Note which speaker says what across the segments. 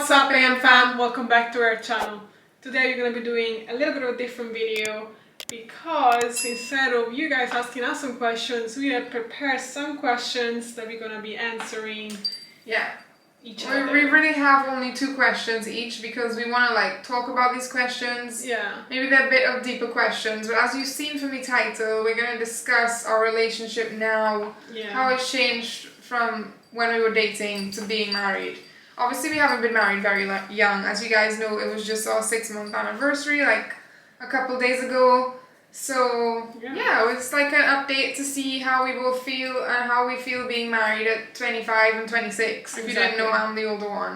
Speaker 1: What's up, AMFAM? Welcome back to our channel. Today we're going to be doing a little bit of a different video because instead of you guys asking us some questions, we have prepared some questions that we're going to be answering.
Speaker 2: Yeah.
Speaker 1: Each other.
Speaker 2: We really have only 2 questions each because we want to talk about these questions.
Speaker 1: Yeah.
Speaker 2: Maybe they're a bit of deeper questions, but as you've seen from the title, we're going to discuss our relationship now, how it's changed from when we were dating to being married. Obviously, we haven't been married very young. As you guys know, it was just our 6-month anniversary, a couple days ago. So, yeah, it's like an update to see how we both feel and how we feel being married at 25 and 26. If you didn't know, I'm the older one.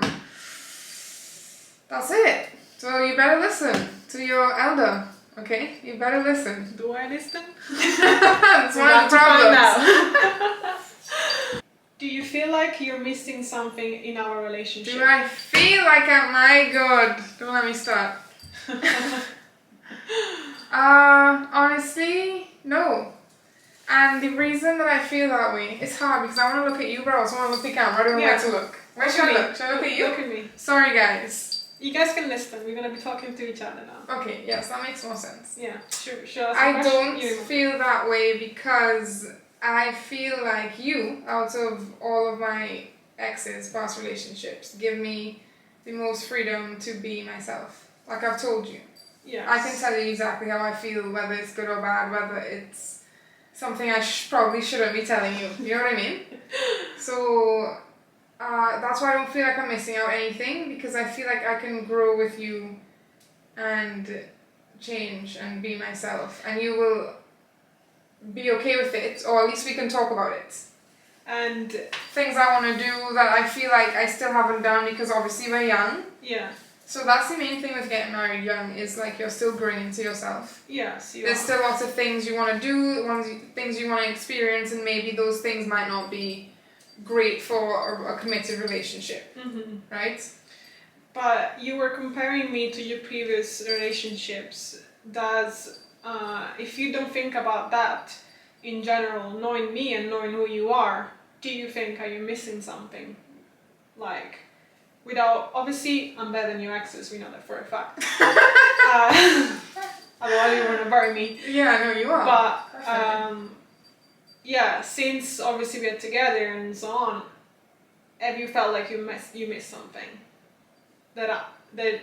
Speaker 2: That's it. So you better listen to your elder, okay? You better listen.
Speaker 1: Do I listen?
Speaker 2: That's one of the problems.
Speaker 1: Do you feel like you're missing something in our relationship?
Speaker 2: Do I feel like my God, don't let me start. Honestly, no. And the reason that I feel that way, it's hard because I want to look at you, but I also want to look at the camera. I don't know where to look. Where should I look? Should I look at you?
Speaker 1: Look at me.
Speaker 2: Sorry, guys.
Speaker 1: You guys can listen. We're going to be talking to each other now.
Speaker 2: Okay, yes, that makes more sense.
Speaker 1: Yeah, sure.
Speaker 2: I don't feel that way because I feel like you, out of all of my exes, past relationships, give me the most freedom to be myself. Like I've told you.
Speaker 1: Yes.
Speaker 2: I can tell you exactly how I feel, whether it's good or bad, whether it's something I probably shouldn't be telling you. You know what I mean? So that's why I don't feel like I'm missing out anything, because I feel like I can grow with you and change and be myself, and you will be okay with it, or at least we can talk about it. And things I want to do that I feel like I still haven't done, because obviously we're young.
Speaker 1: Yeah.
Speaker 2: So that's the main thing with getting married young, is you're still growing into yourself.
Speaker 1: Yes, you
Speaker 2: There's still lots of things you want to do, things you want to experience, and maybe those things might not be great for a committed relationship, right? But
Speaker 1: you were comparing me to your previous relationships. If you don't think about that in general, knowing me and knowing who you are, do you think are you missing something? Without, obviously, I'm better than your exes, we know that for a fact. Otherwise you want to bury me.
Speaker 2: Yeah, I know you are.
Speaker 1: But, yeah, since obviously we're together and so on, have you felt like you missed something? That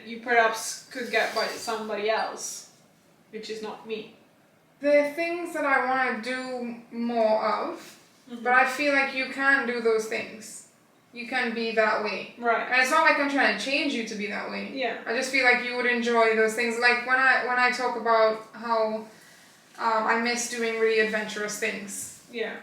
Speaker 1: you perhaps could get by somebody else, which is not me?
Speaker 2: There are things that I want to do more of, but I feel like you can do those things. You can be that way.
Speaker 1: Right.
Speaker 2: And it's not like I'm trying to change you to be that way.
Speaker 1: Yeah.
Speaker 2: I just feel like you would enjoy those things. Like when I talk about how I miss doing really adventurous things.
Speaker 1: Yeah.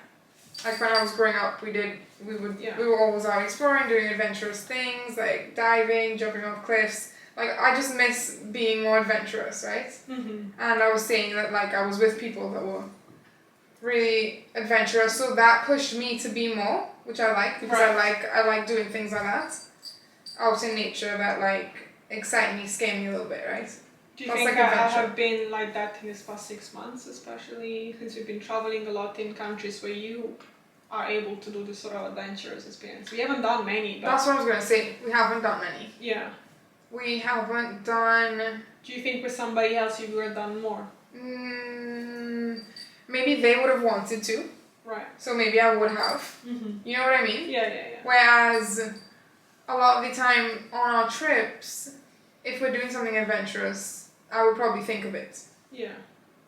Speaker 2: Like when I was growing up, we were always out exploring, doing adventurous things, like diving, jumping off cliffs. I just miss being more adventurous, right? And I was saying that I was with people that were really adventurous, so that pushed me to be more, which I like, because I like doing things like that out in nature that excite me, scare me a little bit, right?
Speaker 1: Do you think I have been like that in this past 6 months, especially since we've been traveling a lot in countries where you are able to do this sort of adventurous experience? We haven't done many, but
Speaker 2: that's what I was gonna say. We haven't done many.
Speaker 1: Yeah.
Speaker 2: We haven't done.
Speaker 1: Do you think with somebody else you would have done more?
Speaker 2: Maybe they would have wanted to.
Speaker 1: Right.
Speaker 2: So maybe I would have. You know what I mean?
Speaker 1: Yeah.
Speaker 2: Whereas a lot of the time on our trips, if we're doing something adventurous, I would probably think of it.
Speaker 1: Yeah.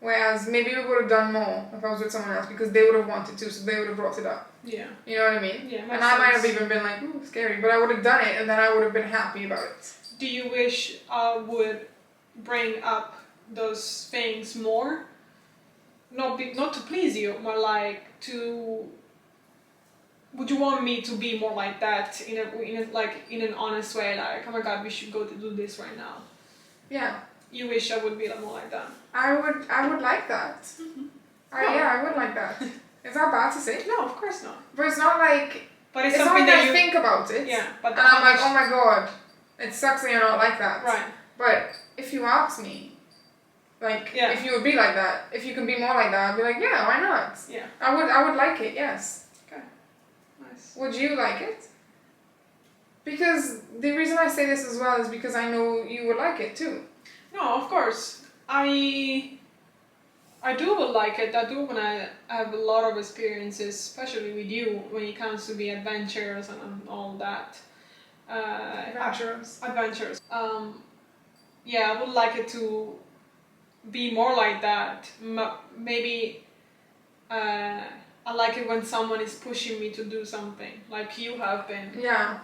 Speaker 2: Whereas maybe we would have done more if I was with someone else, because they would have wanted to, so they would have brought it up.
Speaker 1: Yeah.
Speaker 2: You know what I mean?
Speaker 1: Yeah.
Speaker 2: And I might have even been like, ooh, scary, but I would have done it, and then I would have been happy about it.
Speaker 1: Do you wish I would bring up those things more? Not to please you, more to. Would you want me to be more like that in an honest way? Oh my God, we should go to do this right now.
Speaker 2: Yeah.
Speaker 1: You wish I would be more like that.
Speaker 2: I would like that. Yeah, I would like that. Is that bad to say?
Speaker 1: No, of course not.
Speaker 2: But it's not like.
Speaker 1: But
Speaker 2: it's something that I think about it.
Speaker 1: Yeah. But
Speaker 2: and I'm like, oh my God, it sucks that you're not like that.
Speaker 1: Right.
Speaker 2: But if you ask me. If you would be like that, if you can be more like that, I'd be like, yeah, why not?
Speaker 1: Yeah.
Speaker 2: I would like it, yes.
Speaker 1: Okay. Nice.
Speaker 2: Would you like it? Because the reason I say this as well is because I know you would like it too.
Speaker 1: No, of course. I do like it. I do when I have a lot of experiences, especially with you, when it comes to the adventures and all that.
Speaker 2: Adventurous.
Speaker 1: Adventures. Yeah, I would like it to be more like that. Maybe I like it when someone is pushing me to do something, like you have been.
Speaker 2: Yeah,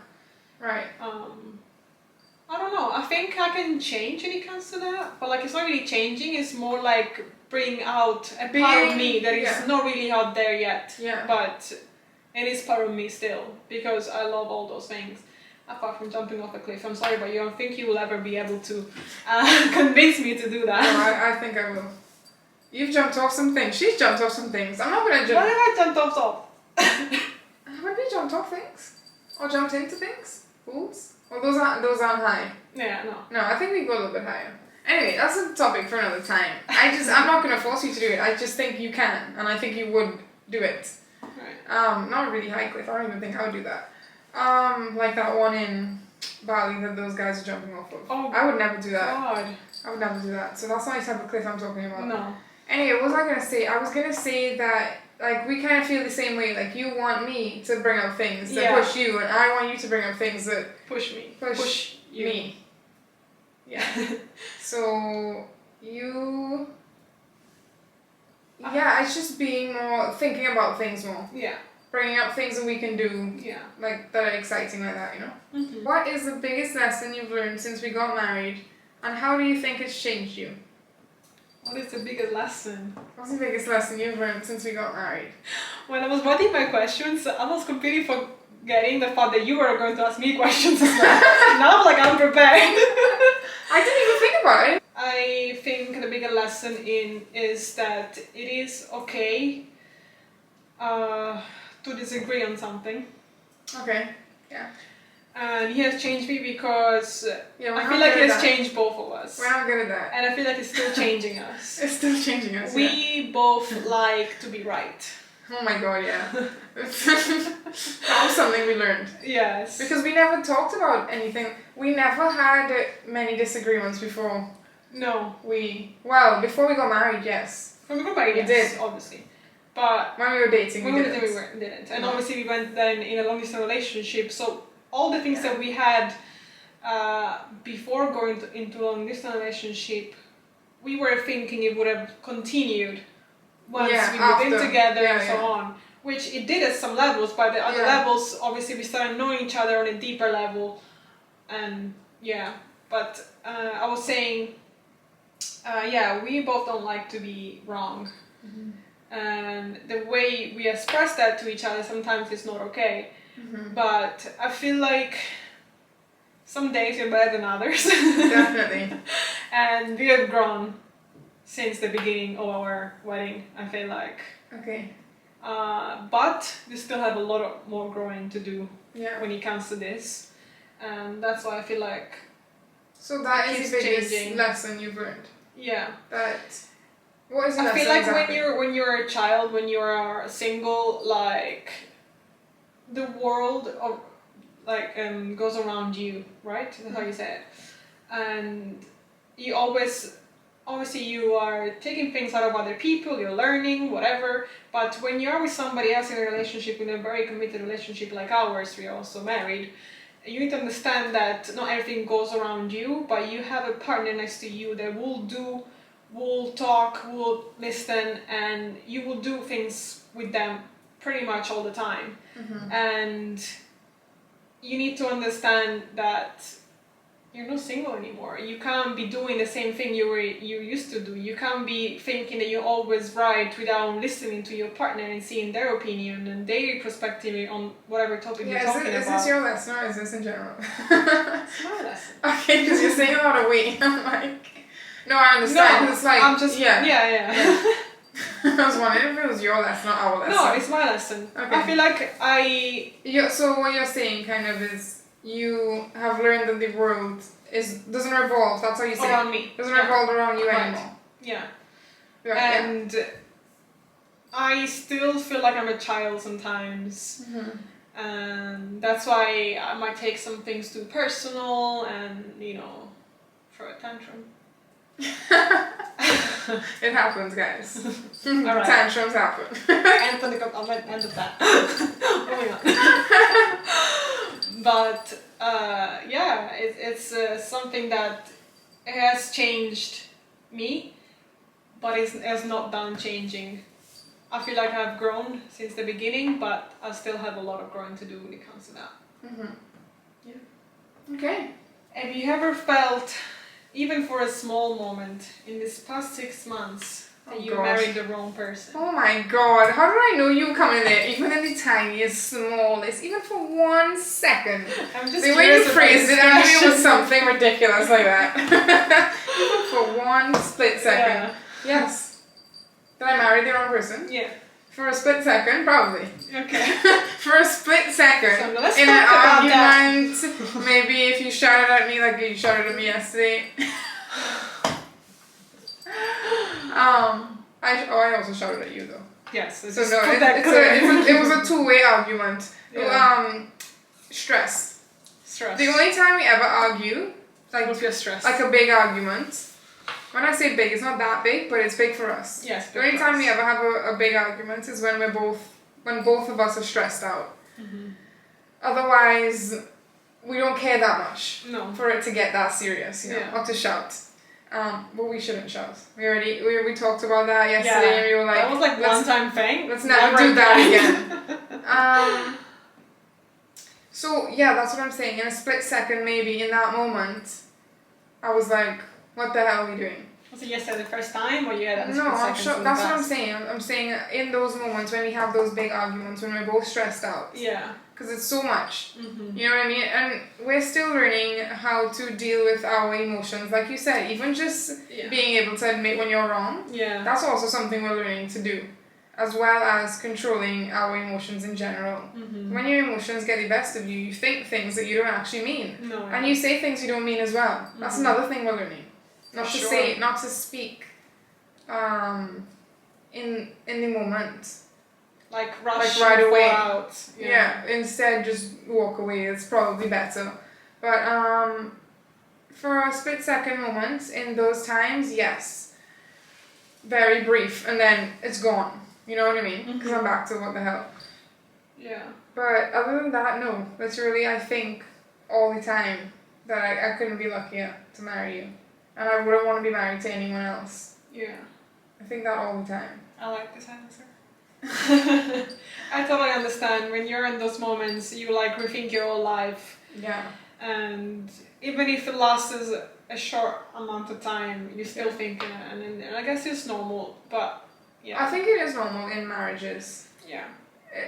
Speaker 2: right.
Speaker 1: I don't know. I think I can change when it comes to that, but like it's not really changing. It's more like bring out a part of me that is not really out there yet.
Speaker 2: Yeah.
Speaker 1: But it is part of me still because I love all those things. Apart from jumping off a cliff, I'm sorry, but you don't think you will ever be able to convince me to do that.
Speaker 2: No, I think I will. You've jumped off some things. She's jumped off some things. I'm not gonna jump.
Speaker 1: What have I jumped off?
Speaker 2: Have you jumped off things? Or jumped into things? Pools? Well, those aren't high.
Speaker 1: Yeah, no.
Speaker 2: No, I think we go a little bit higher. Anyway, that's a topic for another time. I'm not gonna force you to do it. I just think you can, and I think you would do it.
Speaker 1: Right.
Speaker 2: Not a really high cliff. I don't even think I would do that. Like that one in Bali that those guys are jumping off of.
Speaker 1: Oh,
Speaker 2: I would never do that.
Speaker 1: God.
Speaker 2: I would never do that. So that's not the type of cliff I'm talking about.
Speaker 1: No.
Speaker 2: Anyway, what was I gonna say? I was gonna say that like we kind of feel the same way. Like you want me to bring up things that push you, and I want you to bring up things that
Speaker 1: push me.
Speaker 2: Push
Speaker 1: you.
Speaker 2: Me. Yeah. So you. Yeah, it's just being more thinking about things more.
Speaker 1: Yeah.
Speaker 2: Bringing up things that we can do.
Speaker 1: Yeah.
Speaker 2: Like that are exciting like that, you know.
Speaker 1: Mm-hmm.
Speaker 2: What is the biggest lesson you've learned since we got married, and how do you think it's changed you?
Speaker 1: What is the biggest lesson?
Speaker 2: What's the biggest lesson you've learned since we got married?
Speaker 1: When I was writing my questions, I was completely forgetting the fact that you were going to ask me questions as well. Now I'm like unprepared.
Speaker 2: I didn't even think about it.
Speaker 1: I think the bigger lesson is that it is okay to disagree on something.
Speaker 2: Okay. Yeah.
Speaker 1: And he has changed me because I feel
Speaker 2: not
Speaker 1: like
Speaker 2: good
Speaker 1: he
Speaker 2: at
Speaker 1: has
Speaker 2: that.
Speaker 1: changed both of us.
Speaker 2: We're not good at that.
Speaker 1: And I feel like it's still changing us.
Speaker 2: It's still changing us.
Speaker 1: We both like to be right.
Speaker 2: Oh my god, yeah. That was something we learned.
Speaker 1: Yes.
Speaker 2: Because we never talked about anything. We never had many disagreements before.
Speaker 1: No.
Speaker 2: Before we got married, yes.
Speaker 1: When we got married,
Speaker 2: We
Speaker 1: yes,
Speaker 2: did.
Speaker 1: Obviously. But
Speaker 2: when we were dating,
Speaker 1: we didn't. And
Speaker 2: No.
Speaker 1: obviously we went then in a long distance relationship, so all the things that we had before going into a long distance relationship, we were thinking it would have continued once we moved in together and so on. Which it did at some levels, but the other levels, obviously we started knowing each other on a deeper level. And but I was saying, we both don't like to be wrong.
Speaker 2: Mm-hmm.
Speaker 1: And the way we express that to each other sometimes is not okay.
Speaker 2: Mm-hmm.
Speaker 1: But I feel like some days are better than others.
Speaker 2: Definitely.
Speaker 1: And we have grown since the beginning of our wedding, I feel like.
Speaker 2: Okay.
Speaker 1: But we still have a lot more growing to do when it comes to this. And that's why I feel like...
Speaker 2: So that is the biggest lesson you've learned?
Speaker 1: Yeah.
Speaker 2: What is the lesson
Speaker 1: I feel like
Speaker 2: exactly?
Speaker 1: when you're a child, when you're single, like the world of goes around you, right? That's how you say it. And you obviously you are taking things out of other people, you're learning, whatever. But when you're with somebody else in a relationship, in a very committed relationship like ours, we're also married, you need to understand that not everything goes around you, but you have a partner next to you that will talk, will listen, and you will do things with them pretty much all the time.
Speaker 2: Mm-hmm.
Speaker 1: And you need to understand that you're not single anymore. You can't be doing the same thing you used to do. You can't be thinking that you're always right without listening to your partner and seeing their opinion and their perspective on whatever topic you're talking about.
Speaker 2: Is this your lesson or is this in general?
Speaker 1: It's my lesson.
Speaker 2: Okay, because you're saying a lot of we. I'm like... No, I understand.
Speaker 1: No,
Speaker 2: it's like
Speaker 1: I'm just yeah.
Speaker 2: I was wondering if it was your lesson, not our lesson.
Speaker 1: No, it's my lesson.
Speaker 2: Okay.
Speaker 1: I feel like
Speaker 2: So what you're saying kind of is you have learned that the world doesn't revolve. That's how you say
Speaker 1: around me.
Speaker 2: Doesn't revolve around you anymore.
Speaker 1: Yeah.
Speaker 2: Yeah.
Speaker 1: And I still feel like I'm a child sometimes.
Speaker 2: Mm-hmm.
Speaker 1: and that's why I might take some things too personal and throw a tantrum.
Speaker 2: It happens, guys.
Speaker 1: Alright.
Speaker 2: Tantrums happen.
Speaker 1: Anthony, I'll end of that. Moving on. But yeah, it's something that has changed me, but it has not done changing. I feel like I've grown since the beginning, but I still have a lot of growing to do when it comes to that. Yeah.
Speaker 2: Okay.
Speaker 1: Have you ever felt, even for a small moment, in this past 6 months, that you married the wrong person?
Speaker 2: Oh my god, how did I know you were coming there, even in the tiniest, smallest, even for 1 second?
Speaker 1: I'm just
Speaker 2: the way you phrased it, I knew it was something ridiculous like that. Even for 1 split second.
Speaker 1: Yeah.
Speaker 2: Yes. Did I marry the wrong person?
Speaker 1: Yeah.
Speaker 2: For a split second, probably.
Speaker 1: Okay.
Speaker 2: For a split second,
Speaker 1: So let's
Speaker 2: in
Speaker 1: talk
Speaker 2: an
Speaker 1: about
Speaker 2: argument, maybe if you shouted at me like you shouted at me yesterday. I also shouted at you though.
Speaker 1: Yes.
Speaker 2: So no, it was a two-way argument.
Speaker 1: Yeah.
Speaker 2: Stress.
Speaker 1: Stress.
Speaker 2: The only time we ever argue,
Speaker 1: If you're stressed.
Speaker 2: like a big argument. When I say big, it's not that big, but it's big for us.
Speaker 1: Yes.
Speaker 2: The only time we ever have a big argument is when both of us are stressed out.
Speaker 1: Mm-hmm.
Speaker 2: Otherwise, we don't care that much for it to get that serious, or to shout. But we shouldn't shout. We talked about that yesterday, and we were like,
Speaker 1: that was like one-time thing.
Speaker 2: Let's never do that again. So yeah, that's what I'm saying. In a split second, maybe in that moment, I was like, what the hell are we doing?
Speaker 1: Was it yesterday the first time, or you had that?
Speaker 2: No, I'm sure. That's what I'm saying. I'm saying in those moments when we have those big arguments, when we're both stressed out.
Speaker 1: Yeah.
Speaker 2: Because it's so much.
Speaker 1: Mm-hmm.
Speaker 2: You know what I mean? And we're still learning how to deal with our emotions. Like you said, even just being able to admit when you're wrong.
Speaker 1: Yeah.
Speaker 2: That's also something we're learning to do. As well as controlling our emotions in general.
Speaker 1: Mm-hmm.
Speaker 2: When your emotions get the best of you, you think things that you don't actually mean.
Speaker 1: No.
Speaker 2: And you say things you don't mean as well. That's another thing we're learning. Not to say, not to speak in the moment.
Speaker 1: Like rush
Speaker 2: right away.
Speaker 1: Out.
Speaker 2: Yeah, instead just walk away. It's probably better. But for a split second moment, in those times, yes. Very brief, and then it's gone. You know what I mean? Because I'm back to what the hell.
Speaker 1: Yeah.
Speaker 2: But other than that, no. That's really, I think, all the time that I couldn't be luckier to marry you. And I wouldn't want to be married to anyone else.
Speaker 1: Yeah.
Speaker 2: I think that all the time.
Speaker 1: I like this answer. I totally understand. When you're in those moments, you like rethink your whole life.
Speaker 2: Yeah.
Speaker 1: And even if it lasts a short amount of time, you're still thinking it. And I guess it's normal, but yeah.
Speaker 2: I think it is normal in marriages.
Speaker 1: Yeah.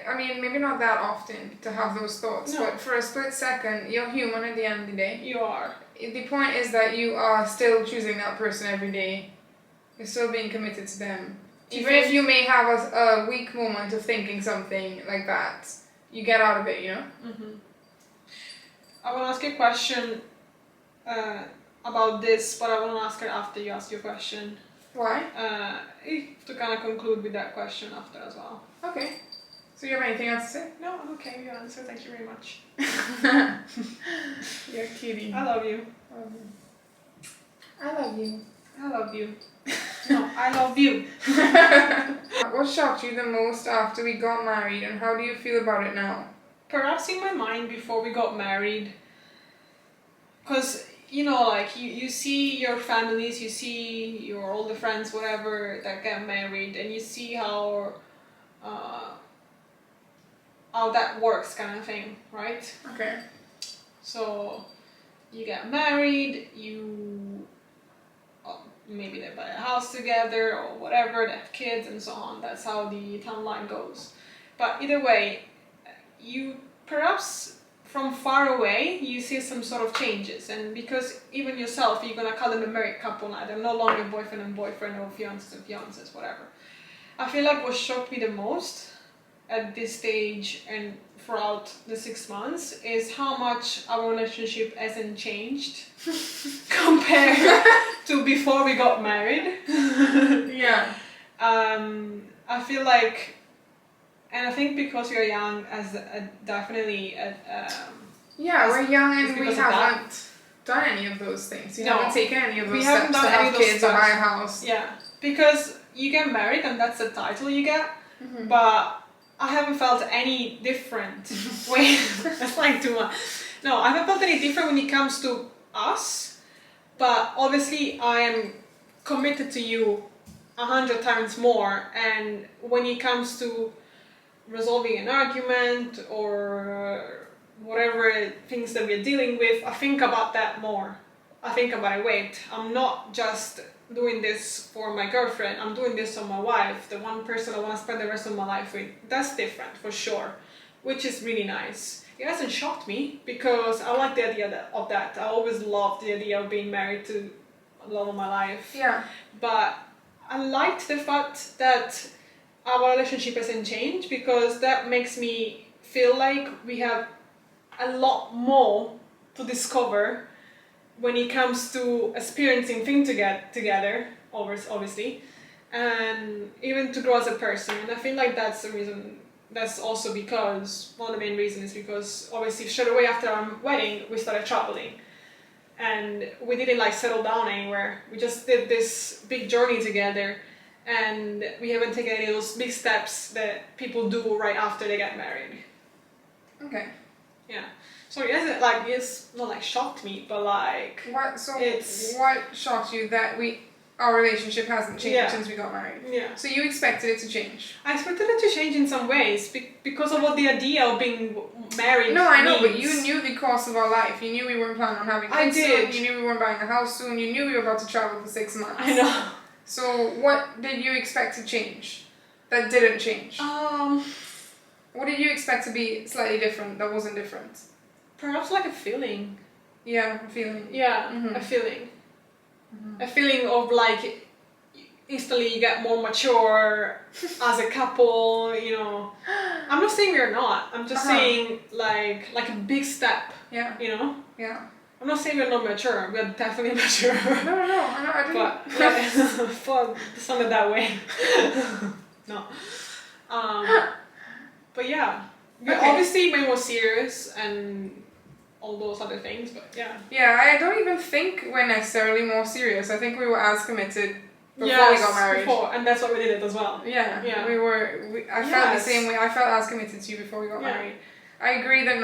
Speaker 2: I mean, maybe not that often to have those thoughts, but for a split second, you're human at the end of the day.
Speaker 1: You are.
Speaker 2: The point is that you are still choosing that person every day. You're still being committed to them. Even if you may have a weak moment of thinking something like that, you get out of it, you know?
Speaker 1: Mm-hmm. I want to ask you a question about this, but I want to ask it after you ask your question.
Speaker 2: Why?
Speaker 1: To kind of conclude with that question after as well.
Speaker 2: Okay. So you have anything else to say?
Speaker 1: No, I'm okay. Your answer. Thank you very much.
Speaker 2: You're kidding.
Speaker 1: I love you.
Speaker 2: I love you.
Speaker 1: I love you. No, I love you.
Speaker 2: What shocked you the most after we got married, and how do you feel about it now?
Speaker 1: Perhaps in my mind before we got married, because like you see your families, you see your older friends, whatever, that get married, and you see how that works, kind of thing, right?
Speaker 2: Okay.
Speaker 1: So you get married, maybe they buy a house together or whatever, they have kids and so on. That's how the timeline goes. But either way, you perhaps from far away you see some sort of changes, and because even yourself, you're gonna call them a married couple now. They're no longer boyfriend and boyfriend or fiancés and fiancées, whatever. I feel like what shocked me the most at this stage and throughout the 6 months is how much our relationship hasn't changed compared to before we got married.
Speaker 2: Yeah.
Speaker 1: I feel like And I think because we are young, definitely.
Speaker 2: Yeah, we're young and we
Speaker 1: because of that.
Speaker 2: haven't done any of those things. We
Speaker 1: No.
Speaker 2: haven't taken any of
Speaker 1: We
Speaker 2: those
Speaker 1: haven't
Speaker 2: steps to
Speaker 1: done any
Speaker 2: have
Speaker 1: of those
Speaker 2: kids or buy a
Speaker 1: steps.
Speaker 2: house.
Speaker 1: Yeah, because you get married and that's the title you get, but I haven't felt any different. Wait, that's like too much. No, I haven't felt any different when it comes to us, but obviously I am committed to you 100 times more, and when it comes to resolving an argument or whatever things that we're dealing with, I think about that more. I think about it, wait, I'm not just doing this for my girlfriend, I'm doing this for my wife, the one person I want to spend the rest of my life with. That's different for sure, which is really nice. It hasn't shocked me because I like the idea of that. I always loved the idea of being married to the love of my life.
Speaker 2: Yeah.
Speaker 1: But I liked the fact that our relationship hasn't changed, because that makes me feel like we have a lot more to discover when it comes to experiencing things together, obviously, and even to grow as a person. And I feel like that's the reason. That's also because one of the main reasons is because obviously straight away after our wedding we started traveling, and we didn't like settle down anywhere. We just did this big journey together, and we haven't taken any of those big steps that people do right after they get married.
Speaker 2: Okay.
Speaker 1: Yeah. So it's not like shocked me, but like
Speaker 2: What shocked you that our relationship hasn't changed since we got married?
Speaker 1: Yeah.
Speaker 2: So you expected it to change?
Speaker 1: I expected it to change in some ways because of what the idea of being married.
Speaker 2: No, I know,
Speaker 1: means.
Speaker 2: but you knew the course of our life. You knew we weren't planning on having kids soon. You knew we weren't buying a house soon. You knew we were about to travel for 6 months.
Speaker 1: I know.
Speaker 2: So what did you expect to change that didn't change? What did you expect to be slightly different that wasn't different?
Speaker 1: Perhaps like a feeling.
Speaker 2: Yeah, a feeling.
Speaker 1: Yeah, a feeling. A feeling of like instantly you get more mature as a couple, you know. I'm not saying we're not. I'm just saying like a big step.
Speaker 2: Yeah.
Speaker 1: You know?
Speaker 2: Yeah.
Speaker 1: I'm not saying we're not mature. We're definitely mature.
Speaker 2: No, I didn't.
Speaker 1: But yeah, it sounded that way. No. But yeah. We're obviously way more serious and all those other things, but yeah.
Speaker 2: Yeah, I don't even think we're necessarily more serious. I think we were as committed before we got married.
Speaker 1: Before, and that's why we did it as well.
Speaker 2: Yeah. I felt the same way. I felt as committed to you before we got married. I agree that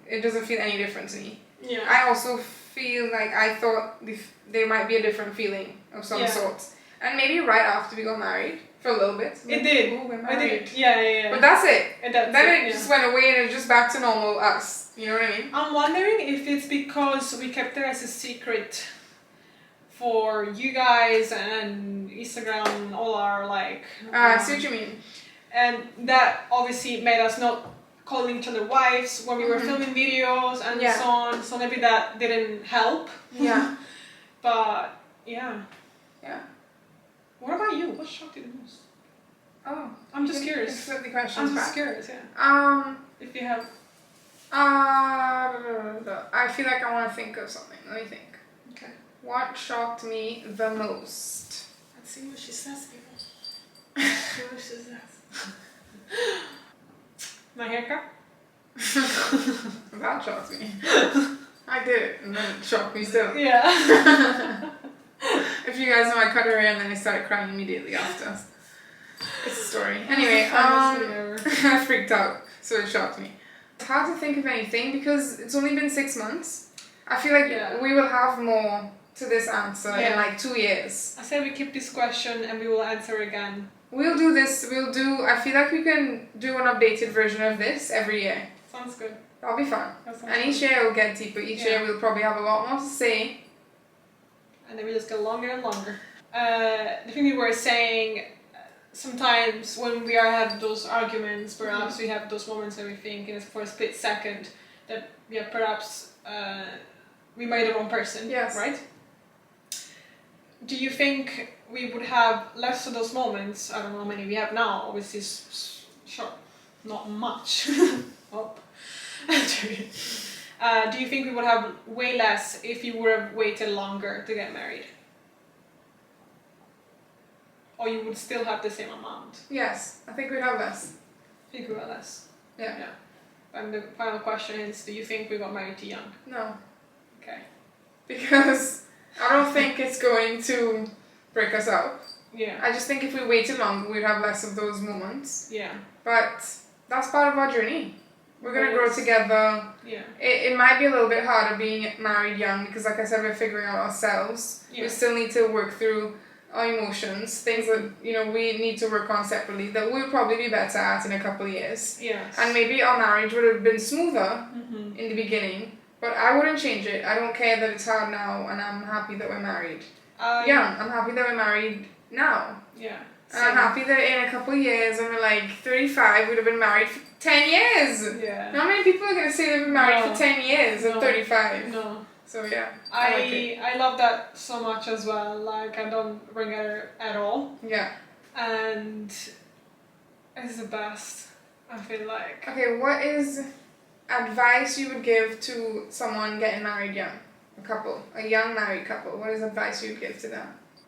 Speaker 2: it doesn't feel any different to me.
Speaker 1: Yeah.
Speaker 2: I also feel like I thought there might be a different feeling of some sort. And maybe right after we got married, for a little bit.
Speaker 1: It did.
Speaker 2: Ooh, we're married.
Speaker 1: Yeah.
Speaker 2: But that's it.
Speaker 1: Then
Speaker 2: it just went away and it's just back to normal us. You know what I mean?
Speaker 1: I'm wondering if it's because we kept it as a secret for you guys and Instagram and all our like...
Speaker 2: I see what you mean.
Speaker 1: And that obviously made us not calling each other wives when we were filming videos and so on. So maybe that didn't help.
Speaker 2: Yeah.
Speaker 1: But yeah.
Speaker 2: Yeah.
Speaker 1: What about you? What shocked you the most?
Speaker 2: Oh.
Speaker 1: I'm just curious.
Speaker 2: Flip the questions
Speaker 1: I'm just
Speaker 2: back.
Speaker 1: curious, yeah. If you have...
Speaker 2: I feel like I want to think of something. Let me think.
Speaker 1: Okay.
Speaker 2: What shocked me the most?
Speaker 1: Let's see what she says, people. Let's see what she says. My haircut?
Speaker 2: That shocked me. I did it, and then it shocked me still.
Speaker 1: Yeah.
Speaker 2: If you guys know, I cut her hair and then I started crying immediately after. It's a story. Anyway, I freaked out, so it shocked me. It's hard to think of anything because it's only been 6 months. I feel like we will have more to this answer in like 2 years.
Speaker 1: I say we keep this question and we will answer again.
Speaker 2: We'll do this. I feel like we can do an updated version of this every year.
Speaker 1: Sounds good.
Speaker 2: That'll be fun. And each year will get deeper. Each year we'll probably have a lot more to say.
Speaker 1: And then we just get longer and longer. The thing we were saying, sometimes when we have those arguments, perhaps we have those moments where we think for a split second that perhaps we might be the wrong person, right? Do you think we would have less of those moments? I don't know how many we have now, obviously sure, not much. Do you think we would have way less if you would have waited longer to get married? Or you would still have the same amount?
Speaker 2: Yes, I think we'd have less.
Speaker 1: Figure less.
Speaker 2: Yeah.
Speaker 1: Yeah. And the final question is, do you think we got married too young?
Speaker 2: No.
Speaker 1: Okay.
Speaker 2: Because I don't think it's going to break us up.
Speaker 1: Yeah.
Speaker 2: I just think if we waited longer, we'd have less of those moments.
Speaker 1: Yeah.
Speaker 2: But that's part of our journey. We're going to grow
Speaker 1: Yes.
Speaker 2: together.
Speaker 1: Yeah.
Speaker 2: It might be a little bit harder being married young because, like I said, we're figuring out ourselves.
Speaker 1: Yeah.
Speaker 2: We still need to work through our emotions, things that, you know, we need to work on separately that we'll probably be better at in a couple of years.
Speaker 1: Yes.
Speaker 2: And maybe our marriage would have been smoother
Speaker 1: Mm-hmm.
Speaker 2: in the beginning, but I wouldn't change it. I don't care that it's hard now, and I'm happy that we're married. Yeah, I'm happy that we're married now.
Speaker 1: Yeah.
Speaker 2: And I'm happy that in a couple of years, when we're like 35, we'd have been married for 10 years.
Speaker 1: Yeah.
Speaker 2: How many people are going to say they've been married
Speaker 1: No.
Speaker 2: for 10 years at
Speaker 1: No.
Speaker 2: 35?
Speaker 1: No.
Speaker 2: So yeah, I like it.
Speaker 1: I love that so much as well. Like, I don't regret it at all.
Speaker 2: Yeah.
Speaker 1: And it's the best, I feel like.
Speaker 2: Okay, what is advice you would give to someone getting married young? A couple, a young married couple. What is advice you would give to them?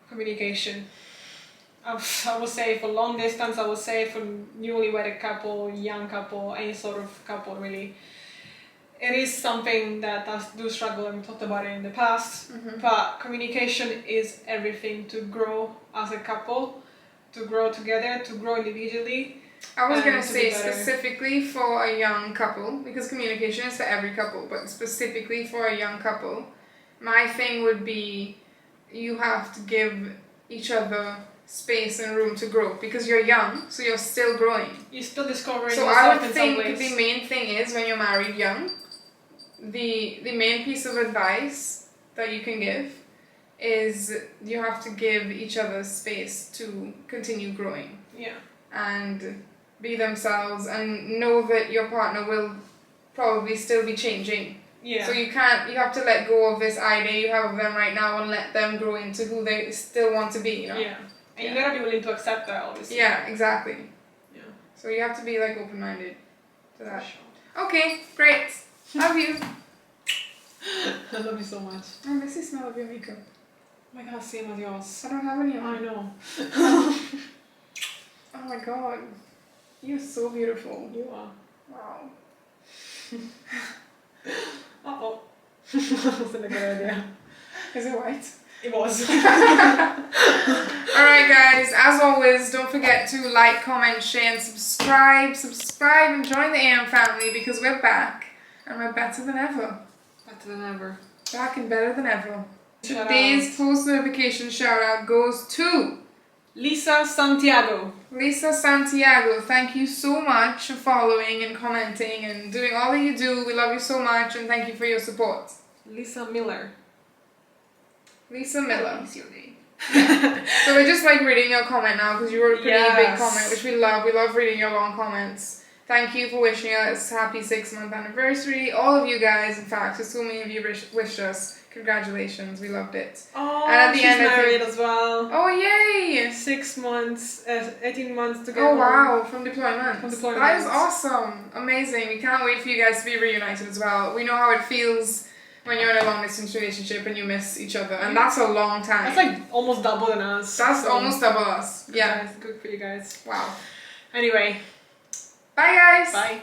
Speaker 1: Communication. I would say for long distance, I would say for newlywed couple, young couple, any sort of couple really. It is something that I do struggle, and we talked about it in the past, but communication is everything to grow as a couple, to grow together, to grow individually.
Speaker 2: I was going to
Speaker 1: to
Speaker 2: say
Speaker 1: be better.
Speaker 2: specifically for a young couple, because communication is for every couple, but specifically for a young couple, my thing would be you have to give each other space and room to grow, because you're young, so you're still growing.
Speaker 1: You're still discovering
Speaker 2: So
Speaker 1: yourself
Speaker 2: I would
Speaker 1: in
Speaker 2: think
Speaker 1: some ways.
Speaker 2: the main thing is when you're married young, the main piece of advice that you can give is you have to give each other space to continue growing
Speaker 1: Yeah.
Speaker 2: and be themselves and know that your partner will probably still be changing.
Speaker 1: Yeah.
Speaker 2: So you have to let go of this idea you have of them right now and let them grow into who they still want to be, you know?
Speaker 1: Yeah. And
Speaker 2: Yeah.
Speaker 1: you gotta be willing to accept that, obviously.
Speaker 2: Yeah, exactly.
Speaker 1: Yeah.
Speaker 2: So you have to be like open-minded to
Speaker 1: For
Speaker 2: that.
Speaker 1: sure.
Speaker 2: Okay, great. Love you.
Speaker 1: I love you so much.
Speaker 2: I miss the smell of your makeup.
Speaker 1: Oh my god, same as yours.
Speaker 2: I don't have any on.
Speaker 1: I know.
Speaker 2: Oh my god. You're so beautiful.
Speaker 1: You are.
Speaker 2: Wow.
Speaker 1: Uh-oh. That wasn't a good idea.
Speaker 2: Is it white?
Speaker 1: It was.
Speaker 2: Alright guys, as always, don't forget to like, comment, share and subscribe. Subscribe and join the AM family because we're back and we're better than ever.
Speaker 1: Better than ever.
Speaker 2: Back and better than ever.
Speaker 1: Shout
Speaker 2: Today's post notification shout out goes to
Speaker 1: Lisa Santiago.
Speaker 2: Lisa Santiago. Thank you so much for following and commenting and doing all that you do. We love you so much and thank you for your support.
Speaker 1: Lisa Miller.
Speaker 2: Lisa Miller.
Speaker 1: Is your name.
Speaker 2: So we're just like reading your comment now because you wrote a pretty big
Speaker 1: Yes.
Speaker 2: comment, which we love. We love reading your long comments. Thank you for wishing us happy 6-month anniversary. All of you guys, in fact, so many of you wished us. Congratulations, we loved it.
Speaker 1: Oh,
Speaker 2: And at the
Speaker 1: she's
Speaker 2: end, I
Speaker 1: married
Speaker 2: think-
Speaker 1: as well.
Speaker 2: Oh yay!
Speaker 1: 6 months, 18 months together.
Speaker 2: Oh wow, from deployment.
Speaker 1: From deployment.
Speaker 2: That is awesome. Amazing. We can't wait for you guys to be reunited as well. We know how it feels when you're in a long distance relationship and you miss each other. And that's a long time.
Speaker 1: That's like almost double than us.
Speaker 2: That's
Speaker 1: so
Speaker 2: almost double us. Yeah.
Speaker 1: Guys, good for you guys.
Speaker 2: Wow.
Speaker 1: Anyway,
Speaker 2: Bye guys.
Speaker 1: bye.